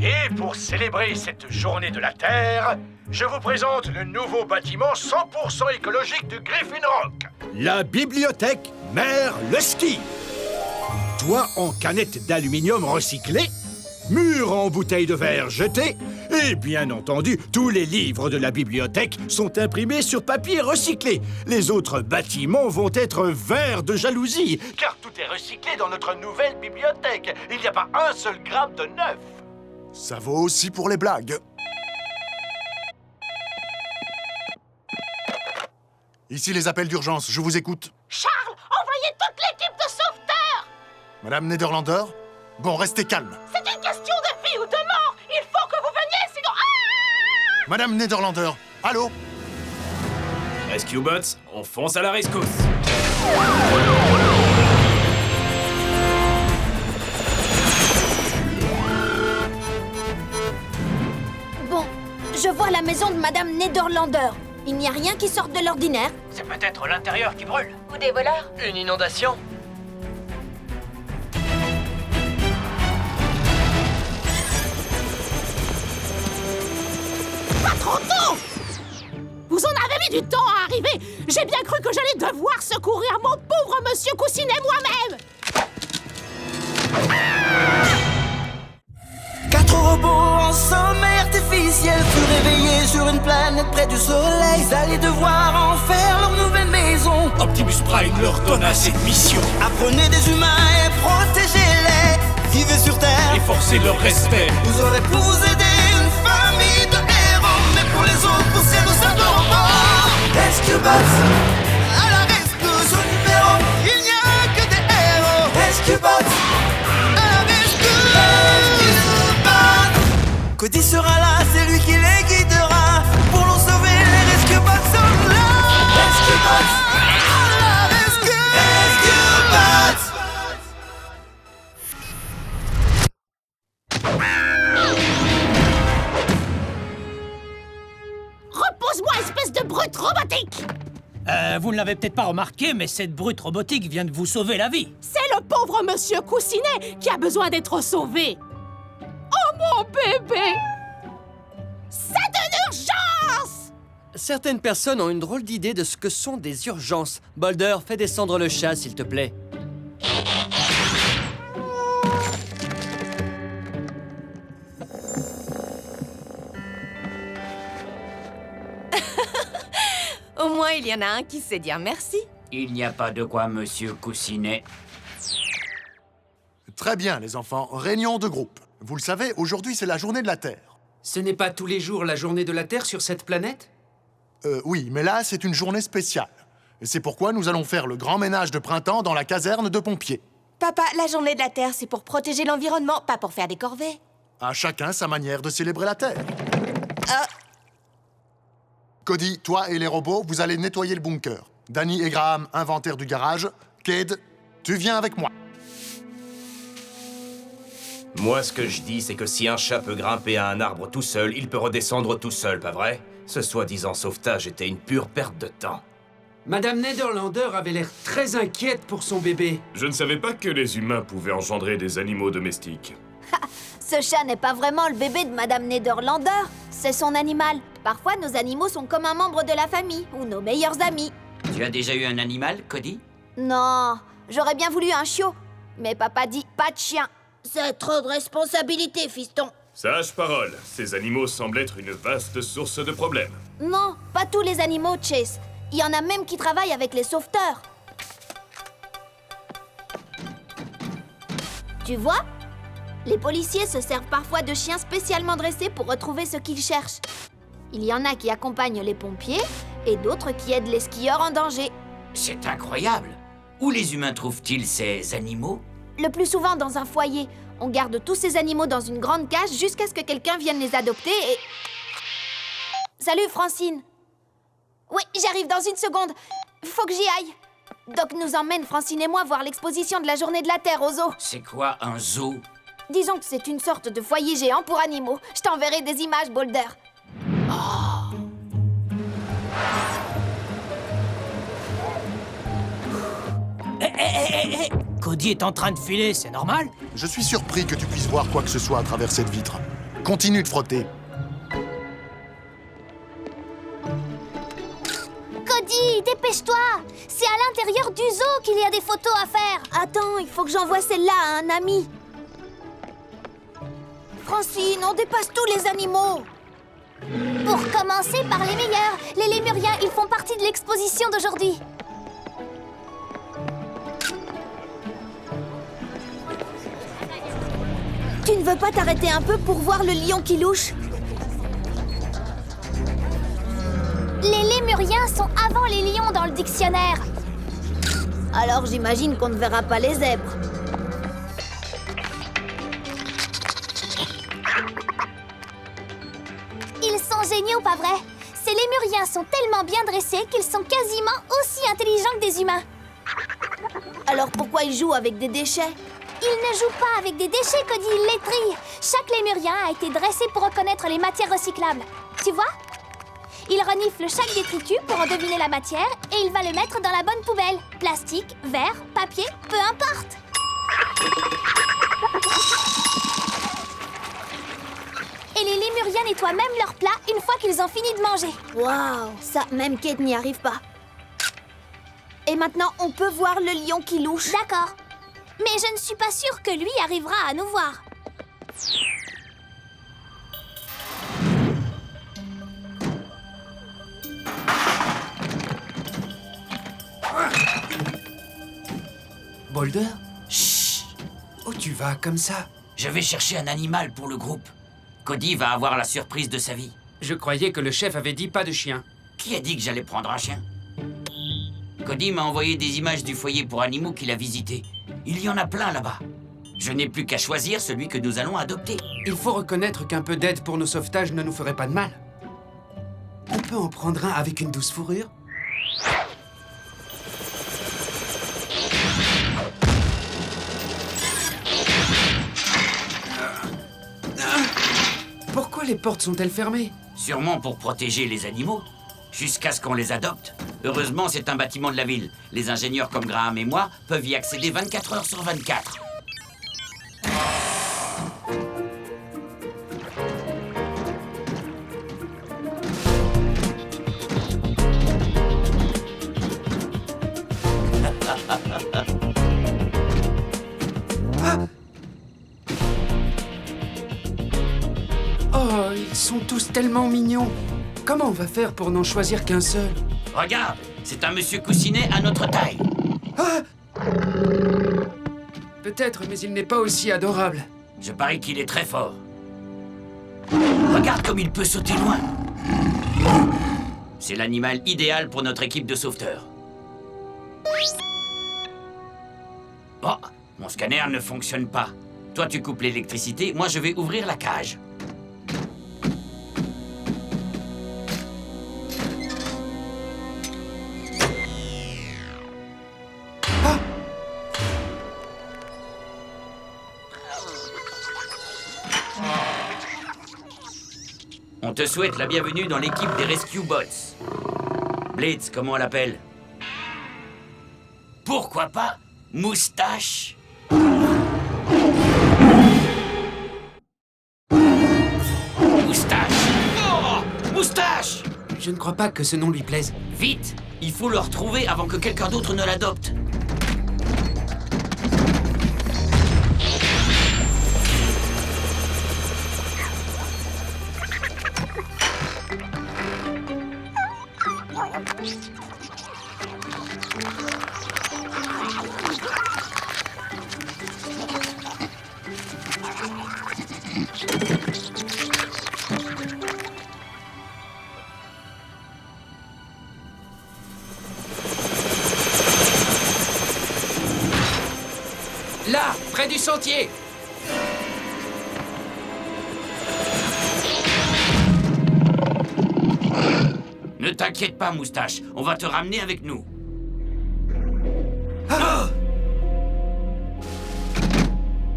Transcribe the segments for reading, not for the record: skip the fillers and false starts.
Et pour célébrer cette journée de la Terre, je vous présente le nouveau bâtiment 100% écologique du Griffin Rock. La bibliothèque Mère le Ski. Toit en canettes d'aluminium recyclées, murs en bouteilles de verre jetées, et bien entendu, tous les livres de la bibliothèque sont imprimés sur papier recyclé. Les autres bâtiments vont être verts de jalousie, car tout est recyclé dans notre nouvelle bibliothèque. Il n'y a pas un seul gramme de neuf. Ça vaut aussi pour les blagues. Ici les appels d'urgence, je vous écoute. Charles, envoyez toute l'équipe de sauveteurs! Madame Nederlander? Bon, restez calme. C'est une question de vie ou de mort! Il faut que vous veniez, sinon... Ah! Madame Nederlander, allô? Rescue Bots, on fonce à la rescousse. Bon, je vois la maison de Madame Nederlander. Il n'y a rien qui sorte de l'ordinaire. C'est peut-être l'intérieur qui brûle. Ou des voleurs? Une inondation. Pas trop tôt! Vous en avez mis du temps à arriver! J'ai bien cru que j'allais devoir secourir mon pauvre monsieur Coussinet moi-même! 4 robots en sommeil artificiel furent réveillés sur une planète près du soleil. Ils allaient devoir en faire leur nouvelle maison. Optimus Prime leur donna cette mission. Apprenez des humains et protégez-les. Vivez sur Terre Et forcez leur respect. Vous aurez pour vous aider une famille de héros. Mais pour les autres, c'est nos simples robots. Rescue Bots, à la rescousse au numéro. Il n'y a que des héros. Rescue Bots, à la rescousse. Rescue Bots. Cody sera là, c'est lui qui les guidera. Pour nous sauver, les Rescue Bots sont là. Rescue Bots, à la rescue. Rescue Bots. Repose-moi, espèce de brute robotique! Vous ne l'avez peut-être pas remarqué, mais cette brute robotique vient de vous sauver la vie. C'est le pauvre monsieur Coussinet qui a besoin d'être sauvé! Oh mon bébé! C'est de l'urgence! Certaines personnes ont une drôle d'idée de ce que sont des urgences. Boulder, fais descendre le chat, s'il te plaît. Au moins, il y en a un qui sait dire merci. Il n'y a pas de quoi, monsieur Coussinet. Très bien, les enfants. Réunion de groupe. Vous le savez, aujourd'hui, c'est la journée de la Terre. Ce n'est pas tous les jours la journée de la Terre sur cette planète? Oui, mais là, c'est une journée spéciale. Et c'est pourquoi nous allons faire le grand ménage de printemps dans la caserne de pompiers. Papa, la journée de la Terre, c'est pour protéger l'environnement, pas pour faire des corvées. À chacun sa manière de célébrer la Terre. Ah. Cody, toi et les robots, vous allez nettoyer le bunker. Danny et Graham, inventaire du garage. Cade, tu viens avec moi. Moi, ce que je dis, c'est que si un chat peut grimper à un arbre tout seul, il peut redescendre tout seul, pas vrai? Ce soi-disant sauvetage était une pure perte de temps. Madame Nederlander avait l'air très inquiète pour son bébé. Je ne savais pas que les humains pouvaient engendrer des animaux domestiques. Ce chat n'est pas vraiment le bébé de Madame Nederlander. C'est son animal. Parfois, nos animaux sont comme un membre de la famille ou nos meilleurs amis. Tu as déjà eu un animal, Cody? Non, j'aurais bien voulu un chiot. Mais papa dit pas de chien. C'est trop de responsabilité, fiston. Sage parole, ces animaux semblent être une vaste source de problèmes. Non, pas tous les animaux, Chase. Il y en a même qui travaillent avec les sauveteurs. Tu vois? Les policiers se servent parfois de chiens spécialement dressés pour retrouver ce qu'ils cherchent. Il y en a qui accompagnent les pompiers et d'autres qui aident les skieurs en danger. C'est incroyable. Où les humains trouvent-ils ces animaux? Le plus souvent dans un foyer. On garde tous ces animaux dans une grande cage jusqu'à ce que quelqu'un vienne les adopter et... Salut, Francine. Oui, j'arrive dans une seconde. Faut que j'y aille. Doc nous emmène, Francine et moi, voir l'exposition de la Journée de la Terre au zoo. C'est quoi un zoo? Disons que c'est une sorte de foyer géant pour animaux. Je t'enverrai des images, Boulder. Cody est en train de filer, c'est normal? Je suis surpris que tu puisses voir quoi que ce soit à travers cette vitre. continue de frotter. Cody, dépêche-toi! C'est à l'intérieur du zoo qu'il y a des photos à faire. Attends, il faut que j'envoie celle-là à un ami. Francine, on dépasse tous les animaux. Pour commencer par les meilleurs, les lémuriens, ils font partie de l'exposition d'aujourd'hui. Tu ne veux pas t'arrêter un peu pour voir le lion qui louche? Les lémuriens sont avant les lions dans le dictionnaire. Alors j'imagine qu'on ne verra pas les zèbres. Ils sont géniaux, pas vrai? Ces lémuriens sont tellement bien dressés qu'ils sont quasiment aussi intelligents que des humains. Alors pourquoi ils jouent avec des déchets? Ils ne jouent pas avec des déchets, Cody, ils les trient. Chaque lémurien a été dressé pour reconnaître les matières recyclables. Tu vois? Il renifle chaque détritus pour en deviner la matière et il va le mettre dans la bonne poubelle. Plastique, verre, papier, peu importe. Et les lémuriens nettoient même leurs plats une fois qu'ils ont fini de manger. Waouh, ça, même Kate n'y arrive pas. Et maintenant, on peut voir le lion qui louche. D'accord. Mais je ne suis pas sûre que lui arrivera à nous voir. Boulder? Chut! Où tu vas comme ça? Je vais chercher un animal pour le groupe. Cody va avoir la surprise de sa vie. Je croyais que le chef avait dit pas de chien. Qui a dit que j'allais prendre un chien? Cody m'a envoyé des images du foyer pour animaux qu'il a visité. Il y en a plein là-bas. Je n'ai plus qu'à choisir celui que nous allons adopter. Il faut reconnaître qu'un peu d'aide pour nos sauvetages ne nous ferait pas de mal. On peut en prendre un avec une douce fourrure? Pourquoi les portes sont-elles fermées? Sûrement pour protéger les animaux, jusqu'à ce qu'on les adopte. Heureusement, c'est un bâtiment de la ville. Les ingénieurs comme Graham et moi peuvent y accéder 24 heures sur 24. Oh, ils sont tous tellement mignons. Comment on va faire pour n'en choisir qu'un seul? Regarde, c'est un monsieur coussinet à notre taille. Ah! Peut-être, mais il n'est pas aussi adorable. Je parie qu'il est très fort. Regarde comme il peut sauter loin. C'est l'animal idéal pour notre équipe de sauveteurs. Oh, mon scanner ne fonctionne pas. Toi, tu coupes l'électricité, moi je vais ouvrir la cage. On te souhaite la bienvenue dans l'équipe des Rescue Bots. Blitz, comment on l'appelle? Pourquoi pas Moustache? Moustache! Oh! Moustache! Je ne crois pas que ce nom lui plaise. Vite! Il faut le retrouver avant que quelqu'un d'autre ne l'adopte. Là, près du sentier. Ne t'inquiète pas, Moustache. On va te ramener avec nous. Ah!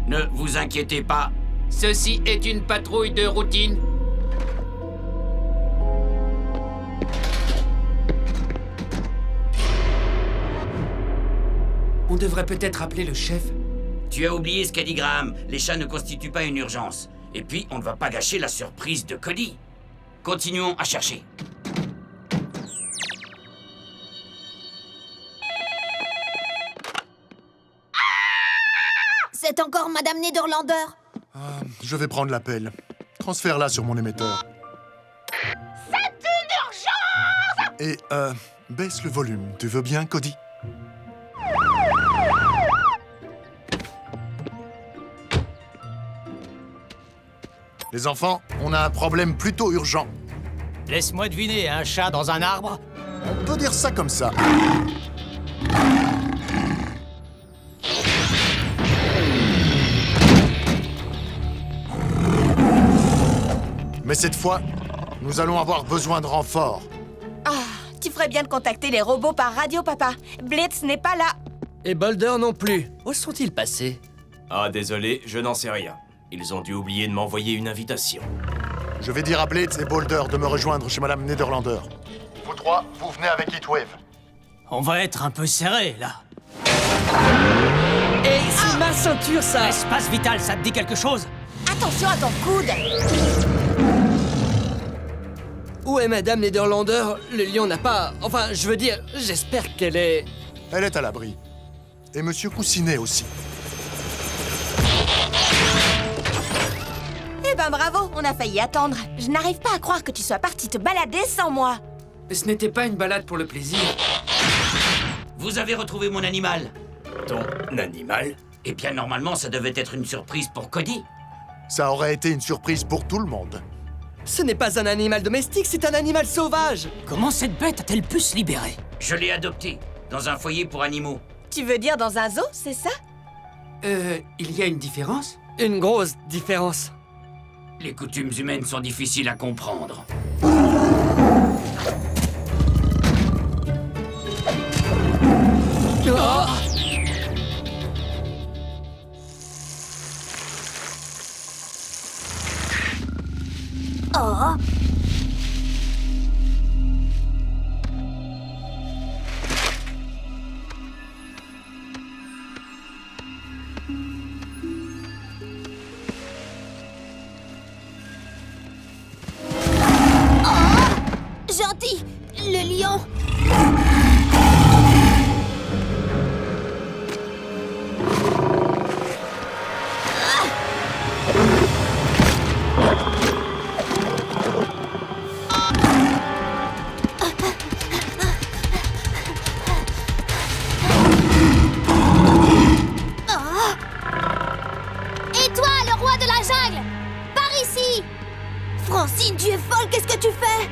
Ne vous inquiétez pas. Ceci est une patrouille de routine. On devrait peut-être appeler le chef. Tu as oublié ce qu'a dit Graham. Les chats ne constituent pas une urgence. Et puis, on ne va pas gâcher la surprise de Cody. Continuons à chercher. C'est encore Madame Nederlander. Je vais prendre l'appel. Transfère-la sur mon émetteur. C'est une urgence! Et, baisse le volume. Tu veux bien, Cody? Les enfants, on a un problème plutôt urgent. Laisse-moi deviner, un chat dans un arbre? On peut dire ça comme ça. Mais cette fois, nous allons avoir besoin de renforts. Ah, tu ferais bien de contacter les robots par radio, papa. Blitz n'est pas là. Et Boulder non plus. Où sont-ils passés? Ah, désolé, je n'en sais rien. Ils ont dû oublier de m'envoyer une invitation. Je vais dire à Blitz et Boulder de me rejoindre chez Madame Nederlander. Vous trois, vous venez avec Heatwave. On va être un peu serré, là. Et c'est ma ceinture, ça! L'espace vital, ça te dit quelque chose? Attention à ton coude. Où est Madame Nederlander? Le lion n'a pas... Enfin, je veux dire, j'espère qu'elle est... Elle est à l'abri. Et Monsieur Coussinet aussi. Eh ben bravo, on a failli attendre. Je n'arrive pas à croire que tu sois parti te balader sans moi. Ce n'était pas une balade pour le plaisir. Vous avez retrouvé mon animal. Ton animal? Eh bien, normalement, ça devait être une surprise pour Cody. Ça aurait été une surprise pour tout le monde. Ce n'est pas un animal domestique, c'est un animal sauvage! Comment cette bête a-t-elle pu se libérer? Je l'ai adopté, dans un foyer pour animaux. Tu veux dire dans un zoo, c'est ça? Il y a une différence? Une grosse différence. Les coutumes humaines sont difficiles à comprendre. Oh! Oh! Gentil, le lion. Et toi, le roi de la jungle, par ici. Francine, tu es folle, qu'est-ce que tu fais?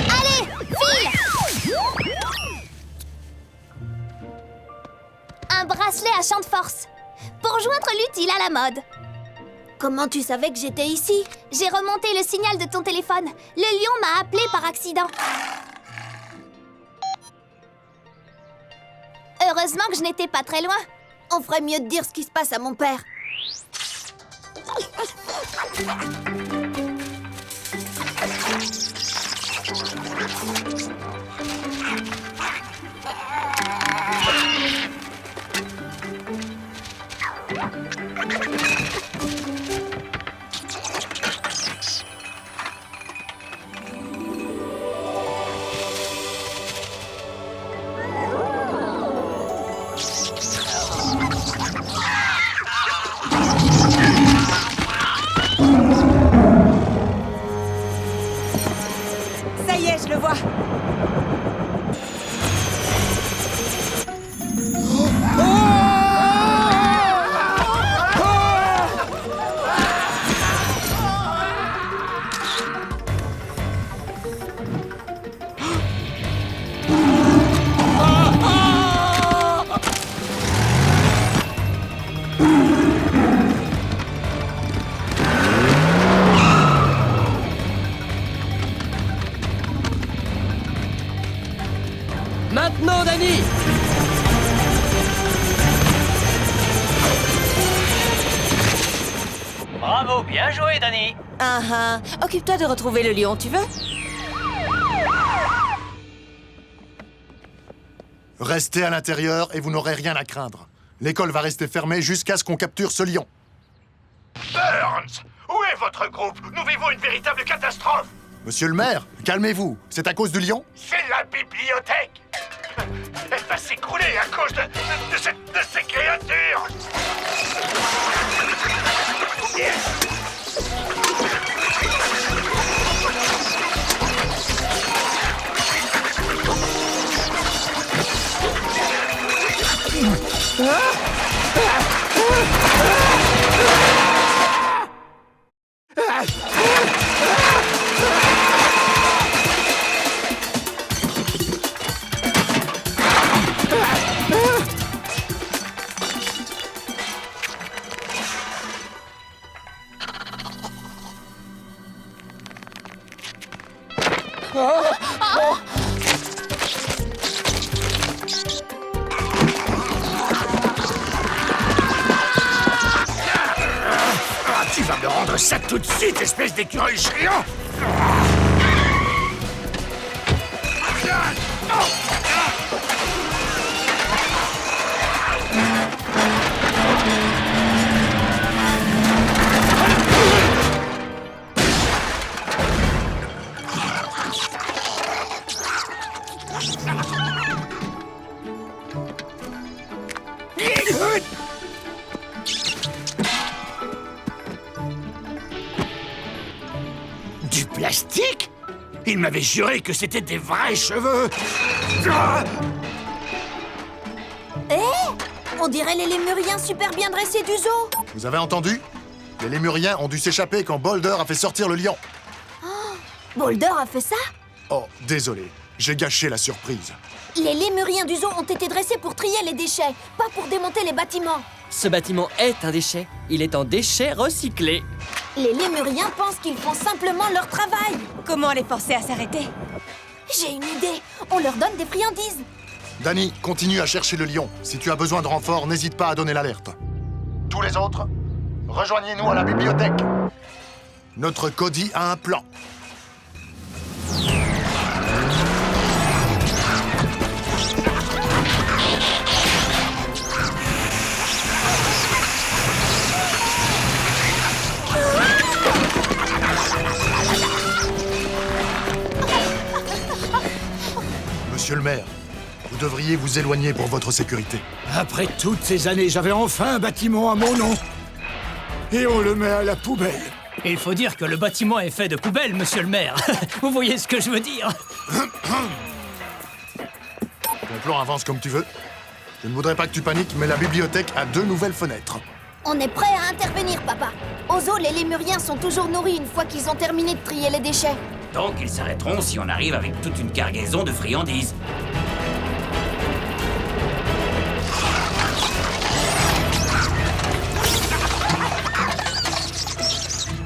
Allez, file! Un bracelet à champ de force. Pour joindre l'utile à la mode. Comment tu savais que j'étais ici? J'ai remonté le signal de ton téléphone. Le lion m'a appelé par accident. Heureusement que je n'étais pas très loin. On ferait mieux de dire ce qui se passe à mon père. Ça y est, je le vois. Maintenant, Danny! Bravo, bien joué, Danny. Occupe-toi de retrouver le lion, tu veux? Restez à l'intérieur et vous n'aurez rien à craindre. L'école va rester fermée jusqu'à ce qu'on capture ce lion. Burns, où est votre groupe? Nous vivons une véritable catastrophe. Monsieur le maire, calmez-vous. C'est à cause du lion? C'est la bibliothèque. Elle va s'écrouler à cause de ces créatures. Tu vas me rendre ça tout de suite, espèce d'écureuil chiant! Du plastique? Il m'avait juré que c'était des vrais cheveux! On dirait les lémuriens super bien dressés du zoo. Vous avez entendu? Les lémuriens ont dû s'échapper quand Boulder a fait sortir le lion. Boulder a fait ça? Oh, désolé. J'ai gâché la surprise. Les lémuriens du zoo ont été dressés pour trier les déchets, pas pour démonter les bâtiments. Ce bâtiment est un déchet. Il est en déchets recyclés. Les lémuriens pensent qu'ils font simplement leur travail. Comment les forcer à s'arrêter? J'ai une idée. On leur donne des friandises. Danny, continue à chercher le lion. Si tu as besoin de renfort, n'hésite pas à donner l'alerte. Tous les autres, rejoignez-nous à la bibliothèque. Notre Cody a un plan. Monsieur le maire, vous devriez vous éloigner pour votre sécurité. Après toutes ces années, j'avais enfin un bâtiment à mon nom. Et on le met à la poubelle. Il faut dire que le bâtiment est fait de poubelles, monsieur le maire. Vous voyez ce que je veux dire? Ton plan avance comme tu veux. Je ne voudrais pas que tu paniques, mais la bibliothèque a 2 nouvelles fenêtres. On est prêt à intervenir, papa. Au zoo, les lémuriens sont toujours nourris une fois qu'ils ont terminé de trier les déchets. Donc ils s'arrêteront si on arrive avec toute une cargaison de friandises.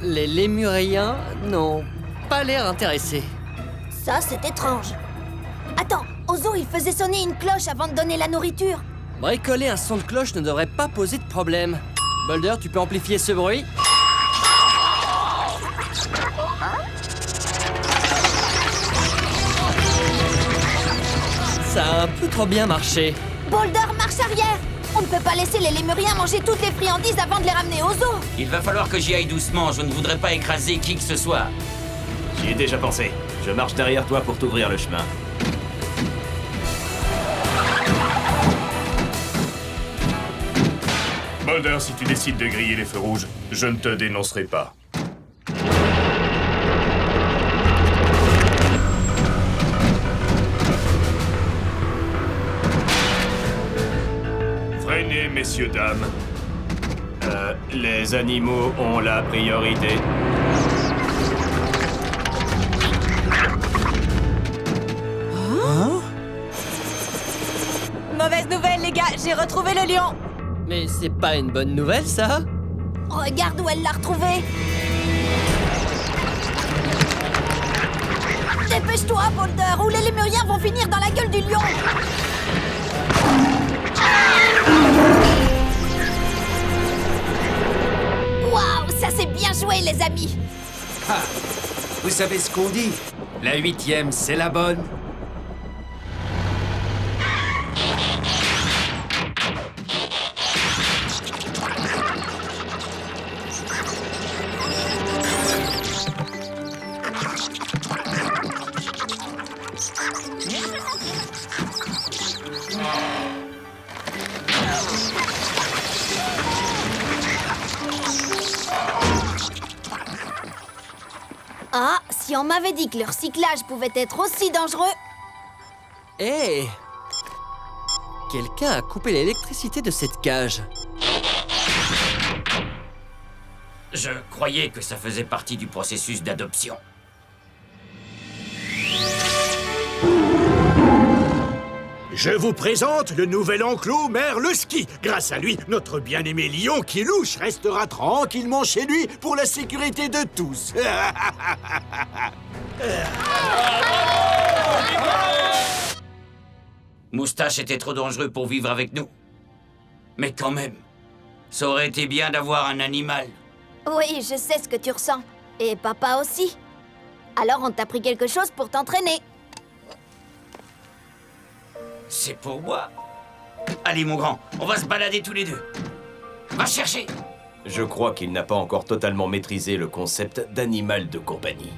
Les lémuriens n'ont pas l'air intéressés. Ça, c'est étrange. Attends, au zoo, ils faisaient sonner une cloche avant de donner la nourriture. Bricoler un son de cloche ne devrait pas poser de problème. Boulder, tu peux amplifier ce bruit? Ça a un peu trop bien marché. Boulder, marche arrière. On ne peut pas laisser les lémuriens manger toutes les friandises avant de les ramener au zoo. Il va falloir que j'y aille doucement, je ne voudrais pas écraser qui que ce soit. J'y ai déjà pensé. Je marche derrière toi pour t'ouvrir le chemin. Boulder, si tu décides de griller les feux rouges, je ne te dénoncerai pas. Freinez, messieurs, dames. Les animaux ont la priorité. Mauvaise nouvelle, les gars, j'ai retrouvé le lion. Mais c'est pas une bonne nouvelle, ça? Regarde où elle l'a retrouvé. Dépêche-toi, Boulder, ou les lémuriens vont finir dans la gueule du lion. Waouh, ça c'est bien joué, les amis. Ah, vous savez ce qu'on dit? La 8e, c'est la bonne. Si on m'avait dit que le recyclage pouvait être aussi dangereux... Hé Quelqu'un a coupé l'électricité de cette cage. Je croyais que ça faisait partie du processus d'adoption. Je vous présente le nouvel enclos Merle-Ski. Grâce à lui, notre bien-aimé lion qui louche restera tranquillement chez lui pour la sécurité de tous. Moustache était trop dangereux pour vivre avec nous. Mais quand même, ça aurait été bien d'avoir un animal. Oui, je sais ce que tu ressens. Et papa aussi. Alors on t'a pris quelque chose pour t'entraîner. C'est pour moi. Allez, mon grand, on va se balader tous les deux. Va chercher. Je crois qu'il n'a pas encore totalement maîtrisé le concept d'animal de compagnie.